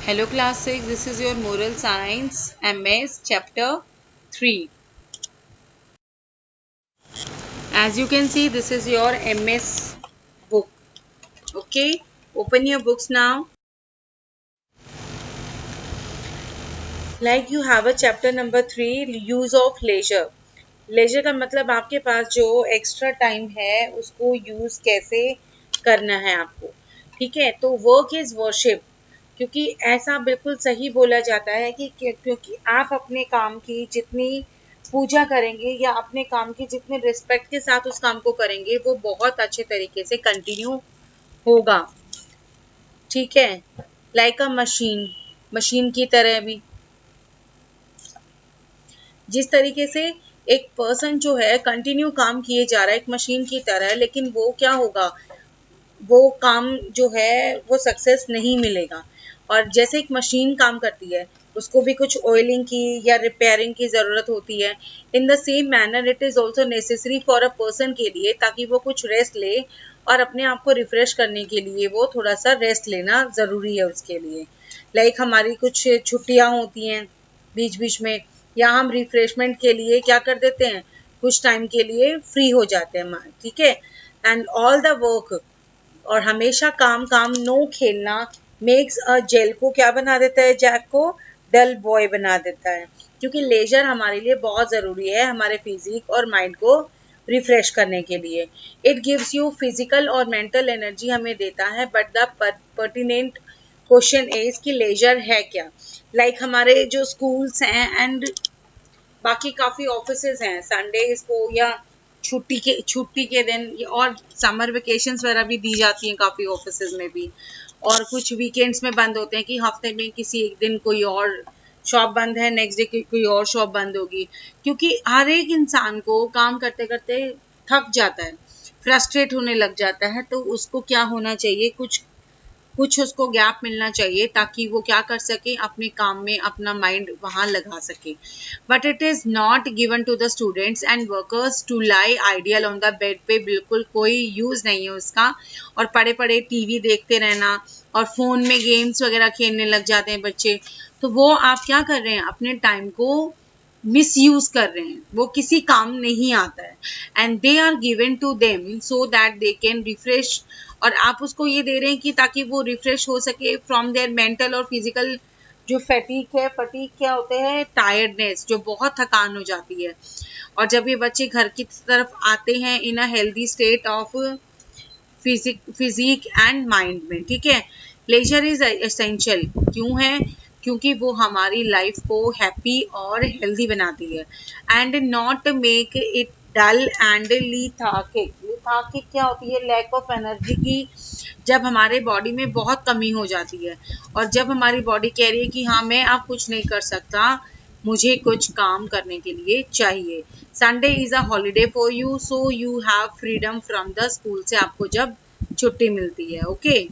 Hello class 6, this is your Moral Science MS chapter 3. As you can see, this is your MS book. Okay, open your books now. Like you have a chapter number 3, use of leisure. Laser का मतलब आपके पास जो extra time है उसको use कैसे करना है आपको, ठीक है। तो वर्क इज वर्शिप, क्योंकि ऐसा बिल्कुल सही बोला जाता है कि क्योंकि आप अपने काम की जितनी पूजा करेंगे या अपने काम की जितने रिस्पेक्ट के साथ उस काम को करेंगे वो बहुत अच्छे तरीके से कंटिन्यू होगा, ठीक है। लाइक अ मशीन, मशीन की तरह भी जिस तरीके से एक पर्सन जो है कंटिन्यू काम किए जा रहा है एक मशीन की तरह, लेकिन वो क्या होगा, वो काम जो है वो सक्सेस नहीं मिलेगा। और जैसे एक मशीन काम करती है उसको भी कुछ ऑयलिंग की या रिपेयरिंग की ज़रूरत होती है। In the same manner it is also necessary for a person के लिए, ताकि वो कुछ रेस्ट ले और अपने आप को रिफ्रेश करने के लिए वो थोड़ा सा रेस्ट लेना ज़रूरी है उसके लिए। लाइक हमारी कुछ छुट्टियाँ होती हैं बीच बीच में, या हम रिफ्रेशमेंट के लिए क्या कर देते हैं, कुछ टाइम के लिए फ्री हो जाते हैं, ठीक है। एंड ऑल द वर्क, और हमेशा काम काम, नो खेलना मेक्स अ जेल को क्या बना देता है, जैक को डल बॉय बना देता है। क्योंकि लेजर हमारे लिए बहुत ज़रूरी है हमारे फिजिक और माइंड को रिफ्रेश करने के लिए। इट गिव्स यू फिजिकल और मेंटल एनर्जी हमें देता है, but the pertinent question is कि लेजर है क्या। लाइक हमारे जो स्कूल्स हैं एंड बाकी काफ़ी ऑफिसेज हैं, संडेज को या छुट्टी के दिन और समर वेकेशंस वगैरह भी दी जाती हैं काफ़ी ऑफिसेज में भी, और कुछ वीकेंड्स में बंद होते हैं कि हफ्ते में किसी एक दिन कोई और शॉप बंद है, नेक्स्ट डे कोई और शॉप बंद होगी। क्योंकि हर एक इंसान को काम करते करते थक जाता है, फ्रस्ट्रेट होने लग जाता है, तो उसको क्या होना चाहिए, कुछ उसको गैप मिलना चाहिए ताकि वो क्या कर सके, अपने काम में अपना माइंड वहाँ लगा सके। But it is not given to the students and workers to lie ideal on the bed पे, बिल्कुल कोई यूज़ नहीं है उसका। और पड़े पड़े टीवी देखते रहना और फ़ोन में गेम्स वगैरह खेलने लग जाते हैं बच्चे, तो वो आप क्या कर रहे हैं, अपने टाइम को मिसयूज कर रहे हैं, वो किसी काम नहीं आता है। And they are given to them so that they can refresh, और आप उसको ये दे रहे हैं कि ताकि वो रिफ्रेश हो सके फ्रॉम देयर मेंटल और फिजिकल जो फटीग है, फटीग क्या होते हैं, टायर्डनेस, जो बहुत थकान हो जाती है। और जब ये बच्चे घर की तरफ आते हैं in a healthy state of physique and mind में, ठीक है। लेजर इज एसेंशियल, क्यों है, क्योंकि वो हमारी लाइफ को हैप्पी और हेल्दी बनाती है। And not make it dull and lethargic. Lethargic क्या होती है, लैक ऑफ एनर्जी की, जब हमारे बॉडी में बहुत कमी हो जाती है और जब हमारी बॉडी कह रही है कि हाँ मैं अब कुछ नहीं कर सकता, मुझे कुछ काम करने के लिए चाहिए। Sunday is a holiday for you, so you have freedom from the school, से आपको जब छुट्टी मिलती है, okay.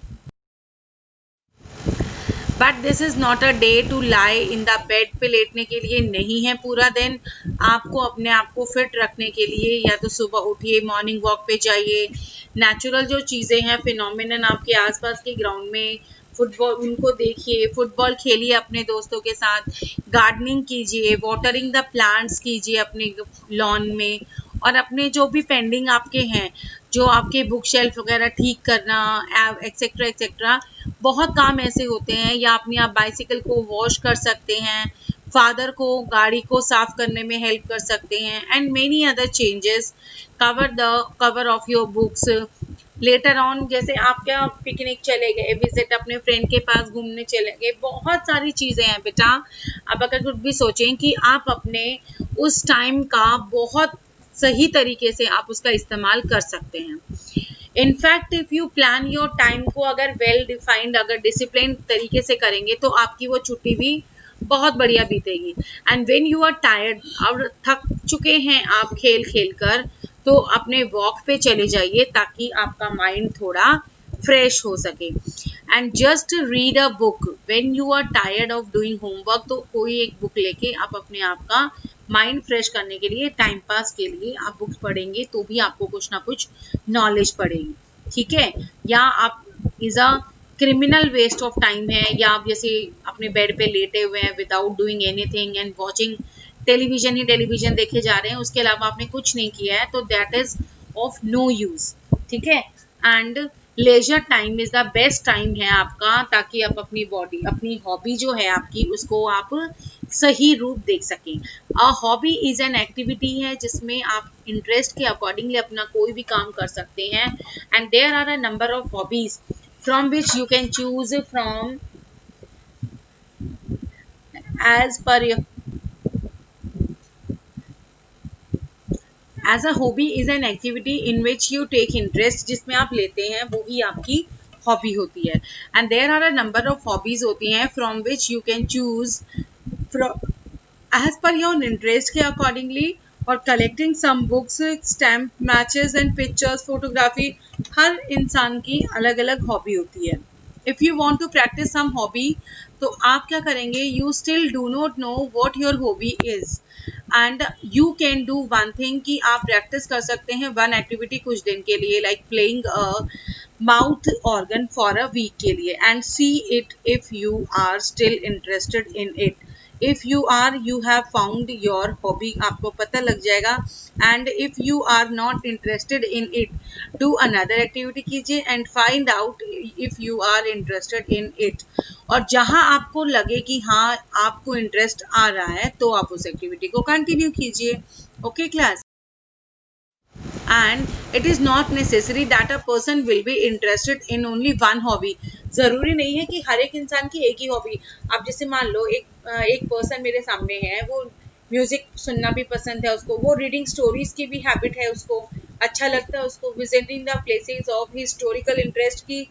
But this is not a day to lie in the bed, पे लेटने के लिए नहीं है पूरा दिन। आपको अपने आप को फिट रखने के लिए या तो सुबह उठिए, मॉर्निंग वॉक पे जाइए, नेचुरल जो चीज़ें हैं फिनोमिनन आपके आसपास के ग्राउंड में, फुटबॉल उनको देखिए, फुटबॉल खेलिए अपने दोस्तों के साथ, गार्डनिंग कीजिए, वाटरिंग द प्लांट्स कीजिए अपने लॉन में, और अपने जो भी पेंडिंग आपके हैं, जो आपके बुक शेल्फ वगैरह ठीक करना एक्सेट्रा एक्सेट्रा, बहुत काम ऐसे होते हैं। या अपनी आप बाइसिकल को वॉश कर सकते हैं, फादर को गाड़ी को साफ करने में हेल्प कर सकते हैं, and many other changes. Cover the cover of your books later on, जैसे आप क्या पिकनिक चले गए, विजिट अपने फ्रेंड के पास घूमने चले गए, बहुत सारी चीज़ें हैं बेटा। आप अगर कुछ भी सोचें कि आप अपने उस टाइम का बहुत सही तरीके से आप उसका इस्तेमाल कर सकते हैं। In fact if you plan your time को अगर वेल डिफाइंड, अगर डिसिप्लिन तरीके से करेंगे तो आपकी वो छुट्टी भी बहुत बढ़िया बीतेगी। And when you are tired, और थक चुके हैं आप खेल खेल कर, तो अपने वॉक पे चले जाइए ताकि आपका माइंड थोड़ा फ्रेश हो सके। And just read a book when you are tired of doing homework, तो कोई एक बुक लेके आप अपने आप का माइंड फ्रेश करने के लिए, टाइम पास के लिए आप बुक्स पढ़ेंगे तो भी आपको कुछ ना कुछ नॉलेज पड़ेगी, ठीक है। या आप is a criminal waste of time है, या आप जैसे अपने बेड पे लेटे हुए हैं without doing anything and watching television he television देखे जा रहे हैं, उसके अलावा आपने कुछ नहीं किया है, तो that is of no use, ठीक है। And leisure time is the best time है आपका, ताकि आप अपनी बॉडी, अपनी हॉबी जो है आपकी, उसको आप सही रूप देख सकें। A hobby is an activity है जिसमें आप इंटरेस्ट के अकॉर्डिंगली अपना कोई भी काम कर सकते हैं, and there are a number of hobbies from which you can choose from as per your as a hobby is an activity in which you take interest, जिसमें आप लेते हैं वो ही आपकी हॉबी होती है। And there are a number of hobbies होती हैं from which you can choose as per your interest के अकॉर्डिंगली, और collecting some books, stamp, matches and pictures, photography, हर इंसान की अलग अलग हॉबी होती है। If you want to practise some hobby, तो आप क्या करेंगे, you still do not know what your hobby is, and you can do one thing कि आप प्रैक्टिस कर सकते हैं वन एक्टिविटी कुछ दिन के लिए, like playing a mouth organ for a week के लिए, and see it if you are still interested in it. If you are, you have found your hobby, आपको पता लग जाएगा। And if you are not interested in it, do another activity कीजिए and find out if you are interested in it. और जहां आपको लगे कि हाँ आपको इंटरेस्ट आ रहा है, तो आप उस एक्टिविटी को कंटिन्यू कीजिए। Okay class, and it is not necessary that a person will be interested in only one hobby। जरूरी नहीं है कि हर एक इंसान की एक ही हॉबी। आप जैसे मान लो एक पर्सन मेरे सामने है, वो म्यूजिक सुनना भी पसंद है उसको, वो रीडिंग स्टोरीज की भी हैबिट है उसको, अच्छा लगता है उसको, visiting the places of historical interest की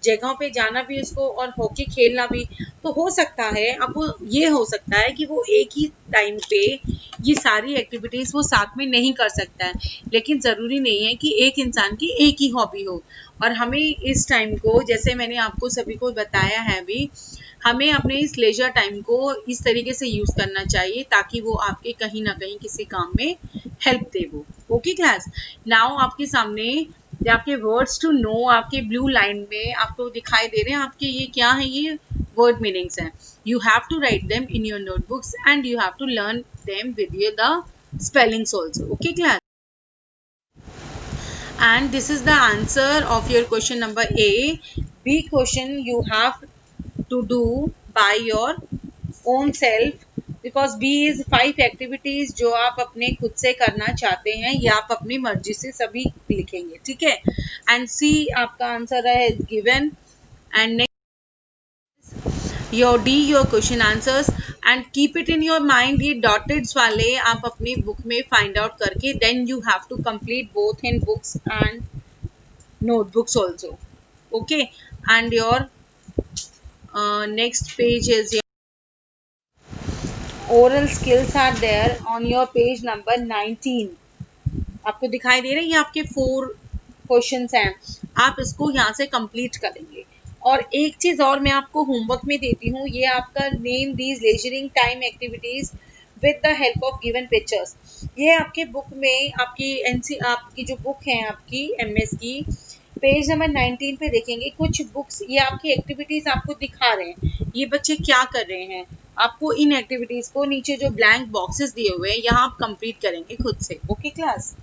जगहों पे जाना भी उसको, और हॉकी खेलना भी। तो हो सकता है, अब ये हो सकता है कि वो एक ही टाइम पे ये सारी एक्टिविटीज वो साथ में नहीं कर सकता है, लेकिन ज़रूरी नहीं है कि एक इंसान की एक ही हॉबी हो। और हमें इस टाइम को, जैसे मैंने आपको सभी को बताया है अभी, हमें अपने इस लेजर टाइम को इस तरीके से यूज़ करना चाहिए ताकि वो आपके कहीं ना कहीं किसी काम में हेल्प दे वो। ओके क्लास, नाउ आपके सामने आपके वर्ड्स टू नो, आपके ब्लू लाइन में आपको दिखाई दे रहे हैं, आपके ये क्या है, ये वर्ड मीनिंग्स हैं। You have to write them in your notebooks and you have to learn them with your the spellings also. Okay class, and this is the answer of your question number A. B question you have to do by your own self, because B is 5 activities जो आप अपने खुद से करना चाहते हैं, या आप अपनी मर्जी से सभी लिखेंगे, ठीक है। एंड C आपका आंसर है given, and next your D your question answers, and keep it in your mind, ये dotted वाले आप अपनी बुक में find out करके then you have to complete both in books and notebooks also। okay, and your next page is oral skills are there on your page number 19। आपको दिखाई दे रहे हैं, ये आपके 4 क्वेश्चंस हैं, आप इसको यहाँ से कंप्लीट करेंगे। और एक चीज़ और मैं आपको होमवर्क में देती हूँ, ये आपका name these leisuring time activities with the help of given pictures. ये आपके बुक में, आपकी जो बुक है आपकी MS की, पेज नंबर 19 पे देखेंगे कुछ बुक्स, ये आपकी एक्टिविटीज़ आपको दिखा रहे हैं, ये बच्चे क्या कर रहे हैं। आपको इन एक्टिविटीज़ को नीचे जो ब्लैंक बॉक्सेस दिए हुए हैं यहाँ आप कंप्लीट करेंगे खुद से। Okay class.